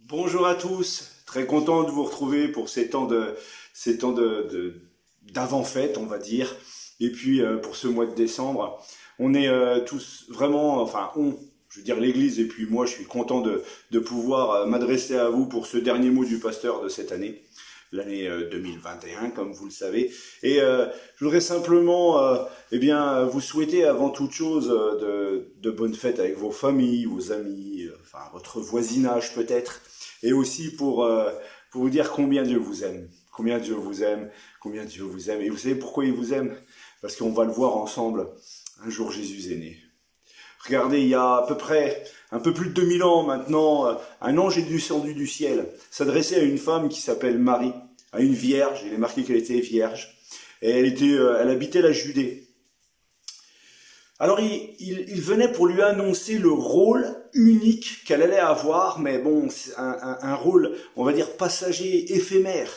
Bonjour à tous, très content de vous retrouver pour ces temps d'avant-fête, on va dire. Et puis pour ce mois de décembre, on est tous vraiment, je veux dire l'Église et puis moi, je suis content de pouvoir m'adresser à vous pour ce dernier mot du pasteur de cette année, l'année 2021, comme vous le savez. Et je voudrais simplement, vous souhaiter avant toute chose de bonnes fêtes avec vos familles, vos amis, votre voisinage peut-être. Et aussi pour vous dire combien Dieu vous aime, combien Dieu vous aime, combien Dieu vous aime. Et vous savez pourquoi il vous aime? Parce qu'on va le voir ensemble. Un jour Jésus est né. Regardez, il y a à peu près un peu plus de 2000 ans maintenant, un ange est descendu du ciel, s'adressait à une femme qui s'appelle Marie, à une vierge. Il est marqué qu'elle était vierge. Et elle habitait la Judée. Alors il venait pour lui annoncer le rôle unique qu'elle allait avoir, mais bon, c'est un rôle, on va dire, passager, éphémère,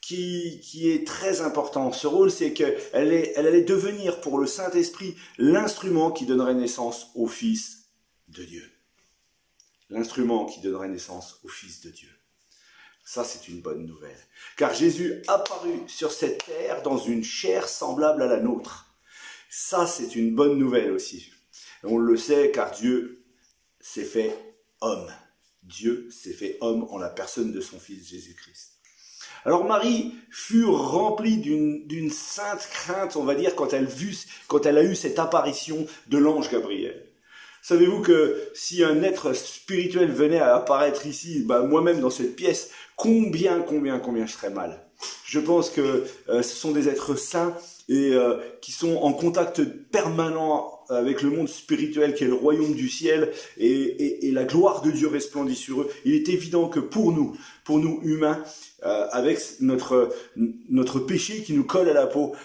qui est très important. Ce rôle, c'est qu'elle allait devenir pour le Saint-Esprit l'instrument qui donnerait naissance au Fils de Dieu. L'instrument qui donnerait naissance au Fils de Dieu. Ça, c'est une bonne nouvelle. Car Jésus apparut sur cette terre dans une chair semblable à la nôtre. Ça, c'est une bonne nouvelle aussi. Et on le sait car Dieu s'est fait homme. Dieu s'est fait homme en la personne de son Fils Jésus-Christ. Alors Marie fut remplie d'une sainte crainte, on va dire, quand elle a eu cette apparition de l'ange Gabriel. Savez-vous que si un être spirituel venait à apparaître ici, moi-même dans cette pièce, combien je serais mal. Je pense que ce sont des êtres saints et qui sont en contact permanent avec le monde spirituel qui est le royaume du ciel et la gloire de Dieu resplendit sur eux. Il est évident que pour nous humains, avec notre péché qui nous colle à la peau,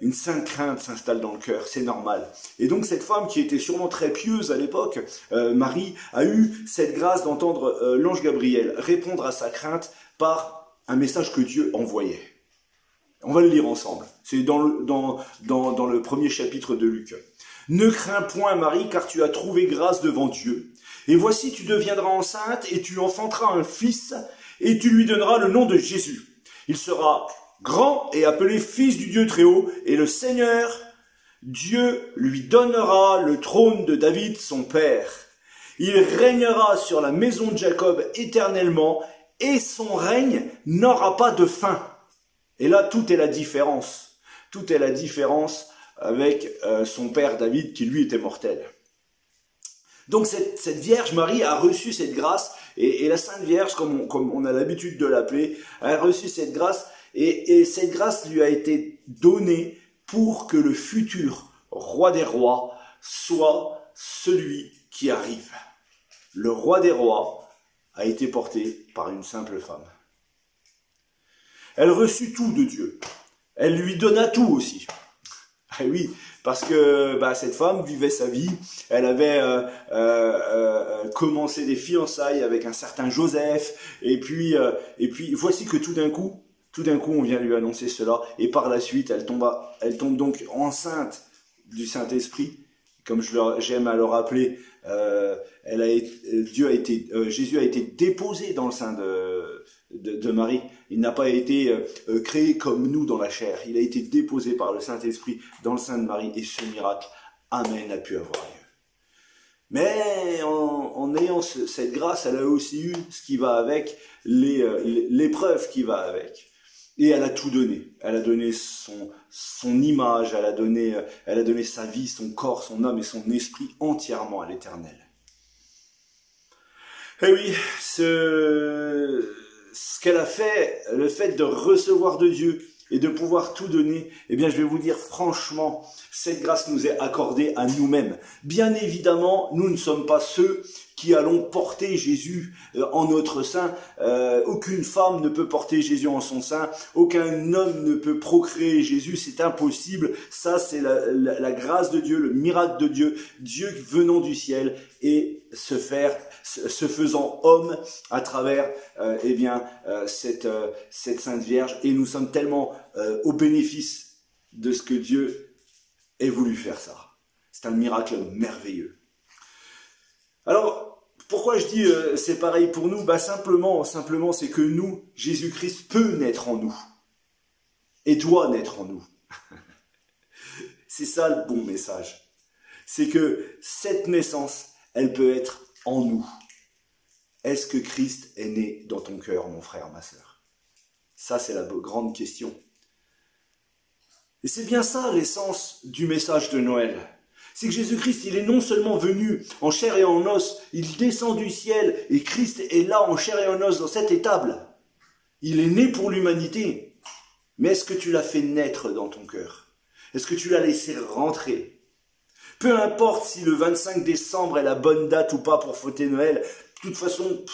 une sainte crainte s'installe dans le cœur, c'est normal. Et donc cette femme qui était sûrement très pieuse à l'époque, Marie, a eu cette grâce d'entendre l'ange Gabriel répondre à sa crainte par un message que Dieu envoyait. On va le lire ensemble. C'est dans le premier chapitre de Luc. « Ne crains point, Marie, car tu as trouvé grâce devant Dieu. Et voici, tu deviendras enceinte et tu enfanteras un fils et tu lui donneras le nom de Jésus. Il sera grand et appelé fils du Dieu très haut et le Seigneur, Dieu, lui donnera le trône de David, son père. Il régnera sur la maison de Jacob éternellement et son règne n'aura pas de fin. » Et là, tout est la différence. Tout est la différence avec son père David, qui lui était mortel. Donc cette Vierge Marie a reçu cette grâce, et la Sainte Vierge, comme on a l'habitude de l'appeler, a reçu cette grâce, et cette grâce lui a été donnée pour que le futur roi des rois soit celui qui arrive. Le roi des rois a été porté par une simple femme. Elle reçut tout de Dieu. Elle lui donna tout aussi. Et oui, parce que cette femme vivait sa vie. Elle avait commencé des fiançailles avec un certain Joseph. Et puis voici que tout d'un coup, on vient lui annoncer cela. Et par la suite, elle tombe donc enceinte du Saint-Esprit. Comme j'aime à le rappeler, Jésus a été déposé dans le sein de Marie. Il n'a pas été créé comme nous dans la chair. Il a été déposé par le Saint-Esprit dans le sein de Marie. Et ce miracle, amen, a pu avoir lieu. Mais en ayant cette grâce, elle a aussi eu ce qui va avec, l'épreuve qui va avec. Et elle a tout donné. Elle a donné son image, elle a donné sa vie, son corps, son âme et son esprit entièrement à l'Éternel. Et oui, ce qu'elle a fait, le fait de recevoir de Dieu et de pouvoir tout donner, je vais vous dire franchement, cette grâce nous est accordée à nous-mêmes. Bien évidemment, nous ne sommes pas ceux qui allons porter Jésus en notre sein. Aucune femme ne peut porter Jésus en son sein. Aucun homme ne peut procréer Jésus. C'est impossible. Ça, c'est la grâce de Dieu, le miracle de Dieu. Dieu venant du ciel et se faisant homme à travers cette Sainte Vierge. Et nous sommes tellement au bénéfice de ce que Dieu ait voulu faire ça. C'est un miracle merveilleux. Alors, Pourquoi je dis c'est pareil pour nous? Simplement, c'est que nous, Jésus-Christ peut naître en nous. Et doit naître en nous. C'est ça le bon message. C'est que cette naissance, elle peut être en nous. Est-ce que Christ est né dans ton cœur, mon frère, ma sœur? Ça, c'est la grande question. Et c'est bien ça l'essence du message de Noël. C'est que Jésus-Christ, il est non seulement venu en chair et en os, il descend du ciel et Christ est là en chair et en os dans cette étable. Il est né pour l'humanité. Mais est-ce que tu l'as fait naître dans ton cœur? Est-ce que tu l'as laissé rentrer? Peu importe si le 25 décembre est la bonne date ou pas pour fêter Noël, de toute façon,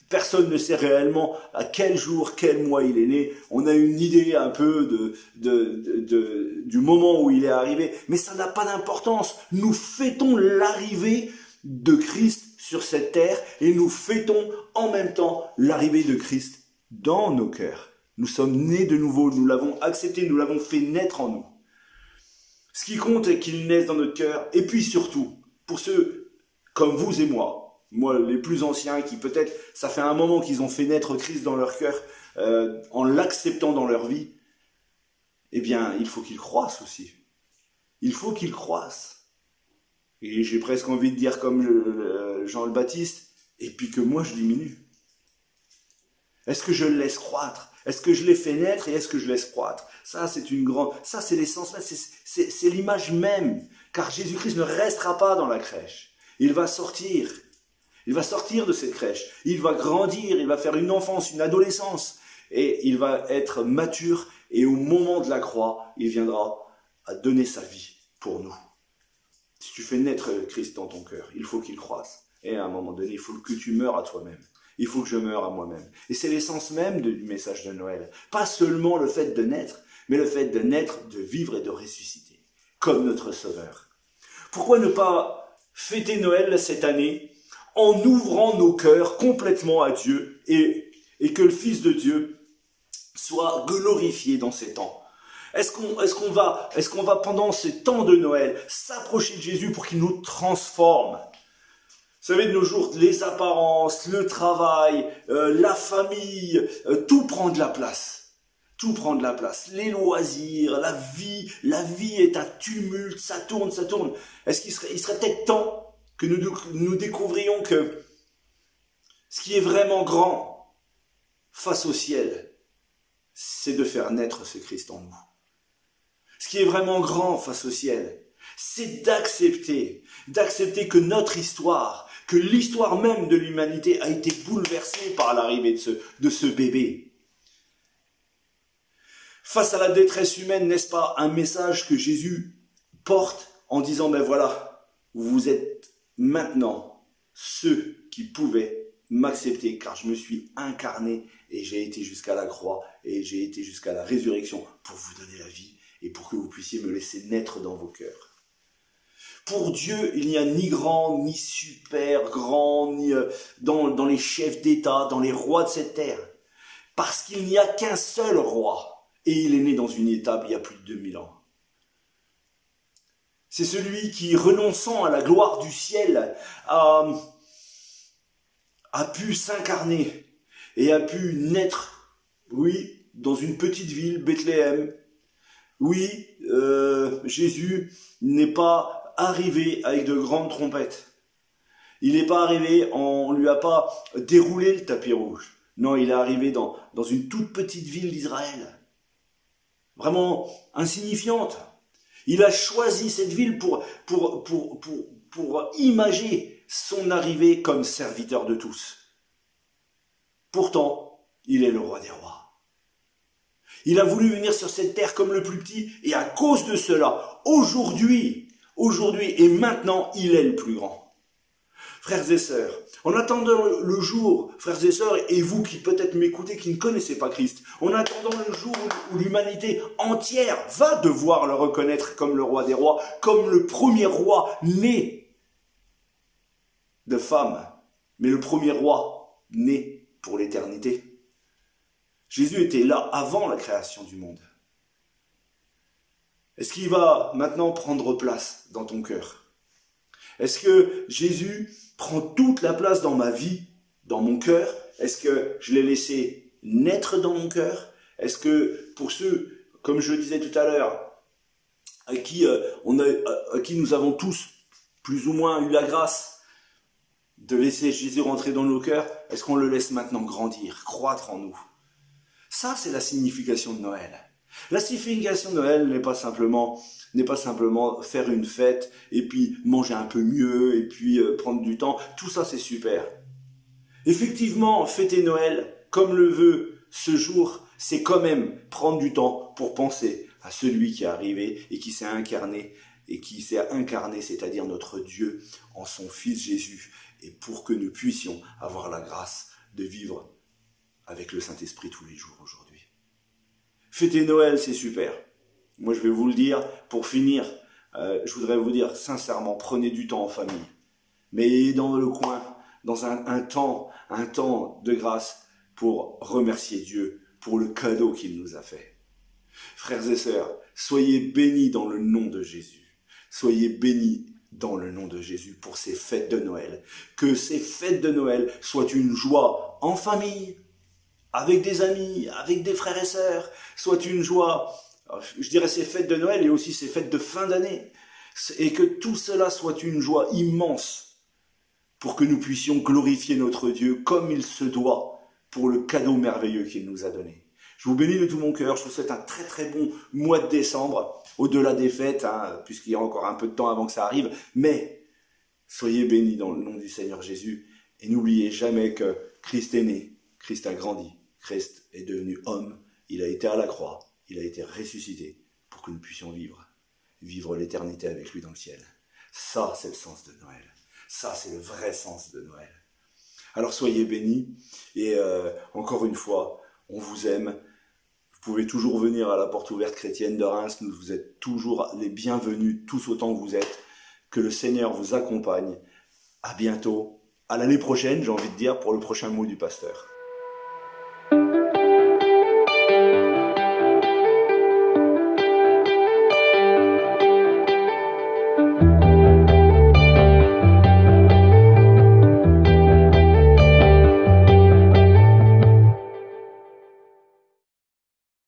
personne ne sait réellement à quel jour, quel mois il est né. On a une idée un peu du moment où il est arrivé, mais ça n'a pas d'importance. Nous fêtons l'arrivée de Christ sur cette terre et nous fêtons en même temps l'arrivée de Christ dans nos cœurs. Nous sommes nés de nouveau, nous l'avons accepté, nous l'avons fait naître en nous. Ce qui compte est qu'il naisse dans notre cœur. Et puis surtout, pour ceux comme vous et moi les plus anciens, qui peut-être, ça fait un moment qu'ils ont fait naître Christ dans leur cœur, en l'acceptant dans leur vie, eh bien, il faut qu'ils croissent aussi. Il faut qu'ils croissent. Et j'ai presque envie de dire comme Jean le Baptiste, et puis que moi je diminue. Est-ce que je le laisse croître? Est-ce que je l'ai fait naître et est-ce que je laisse croître? Ça, c'est l'essence même, c'est l'image même. Car Jésus-Christ ne restera pas dans la crèche. Il va sortir. Il va sortir de cette crèche. Il va grandir, il va faire une enfance, une adolescence. Et il va être mature. Et au moment de la croix, il viendra à donner sa vie pour nous. Si tu fais naître Christ dans ton cœur, il faut qu'il croisse. Et à un moment donné, il faut que tu meures à toi-même. Il faut que je meure à moi-même. Et c'est l'essence même du message de Noël. Pas seulement le fait de naître, mais le fait de naître, de vivre et de ressusciter, comme notre Sauveur. Pourquoi ne pas fêter Noël cette année en ouvrant nos cœurs complètement à Dieu et que le Fils de Dieu soit glorifié dans ces temps? Est-ce qu'on va pendant ces temps de Noël s'approcher de Jésus pour qu'il nous transforme? Vous savez, de nos jours, les apparences, le travail, la famille, tout prend de la place. Tout prend de la place. Les loisirs, la vie est un tumulte, ça tourne. Est-ce qu'il serait peut-être temps que nous découvrions que ce qui est vraiment grand face au ciel, c'est de faire naître ce Christ en nous. Ce qui est vraiment grand face au ciel, c'est d'accepter que notre histoire, que l'histoire même de l'humanité a été bouleversée par l'arrivée de ce bébé. Face à la détresse humaine, n'est-ce pas un message que Jésus porte en disant, ben voilà, vous êtes maintenant ceux qui pouvaient m'accepter car je me suis incarné et j'ai été jusqu'à la croix et j'ai été jusqu'à la résurrection pour vous donner la vie et pour que vous puissiez me laisser naître dans vos cœurs. Pour Dieu, il n'y a ni grand, ni super grand, ni dans les chefs d'État, dans les rois de cette terre. Parce qu'il n'y a qu'un seul roi. Et il est né dans une étable il y a plus de 2000 ans. C'est celui qui, renonçant à la gloire du ciel, a pu s'incarner et a pu naître, oui, dans une petite ville, Bethléem. Oui, Jésus n'est pas arrivé avec de grandes trompettes. Il n'est pas arrivé, on ne lui a pas déroulé le tapis rouge. Non, il est arrivé dans une toute petite ville d'Israël. Vraiment insignifiante. Il a choisi cette ville pour imager son arrivée comme serviteur de tous. Pourtant, il est le roi des rois. Il a voulu venir sur cette terre comme le plus petit, et à cause de cela, aujourd'hui et maintenant, il est le plus grand. Frères et sœurs, en attendant le jour, frères et sœurs, et vous qui peut-être m'écoutez, qui ne connaissez pas Christ, en attendant le jour où l'humanité entière va devoir le reconnaître comme le roi des rois, comme le premier roi né de femme, mais le premier roi né pour l'éternité. Jésus était là avant la création du monde. Est-ce qu'il va maintenant prendre place dans ton cœur? Est-ce que Jésus prend toute la place dans ma vie, dans mon cœur? Est-ce que je l'ai laissé naître dans mon cœur? Est-ce que pour ceux, comme je le disais tout à l'heure, à qui nous avons tous plus ou moins eu la grâce de laisser Jésus rentrer dans nos cœurs, est-ce qu'on le laisse maintenant grandir, croître en nous? Ça, c'est la signification de Noël. La signification de Noël n'est pas simplement faire une fête et puis manger un peu mieux et puis prendre du temps. Tout ça, c'est super. Effectivement, fêter Noël comme le veut ce jour, c'est quand même prendre du temps pour penser à celui qui est arrivé et qui s'est incarné, c'est-à-dire notre Dieu en son Fils Jésus, et pour que nous puissions avoir la grâce de vivre avec le Saint-Esprit tous les jours aujourd'hui. Fêter Noël, c'est super. Moi, je vais vous le dire, pour finir, je voudrais vous dire sincèrement, prenez du temps en famille. Mais dans le coin, dans un temps de grâce pour remercier Dieu pour le cadeau qu'il nous a fait. Frères et sœurs, soyez bénis dans le nom de Jésus. Soyez bénis dans le nom de Jésus pour ces fêtes de Noël. Que ces fêtes de Noël soient une joie en famille, avec des amis, avec des frères et sœurs, soit une joie, je dirais ces fêtes de Noël et aussi ces fêtes de fin d'année, et que tout cela soit une joie immense pour que nous puissions glorifier notre Dieu comme il se doit pour le cadeau merveilleux qu'il nous a donné. Je vous bénis de tout mon cœur, je vous souhaite un très très bon mois de décembre, au-delà des fêtes, puisqu'il y a encore un peu de temps avant que ça arrive, mais soyez bénis dans le nom du Seigneur Jésus, et n'oubliez jamais que Christ est né, Christ a grandi, Christ est devenu homme, il a été à la croix, il a été ressuscité pour que nous puissions vivre l'éternité avec lui dans le ciel. Ça, c'est le sens de Noël. Ça, c'est le vrai sens de Noël. Alors soyez bénis, et encore une fois, on vous aime. Vous pouvez toujours venir à la porte ouverte chrétienne de Reims, vous êtes toujours les bienvenus, tous autant que vous êtes. Que le Seigneur vous accompagne. À bientôt, à l'année prochaine, j'ai envie de dire, pour le prochain mot du pasteur.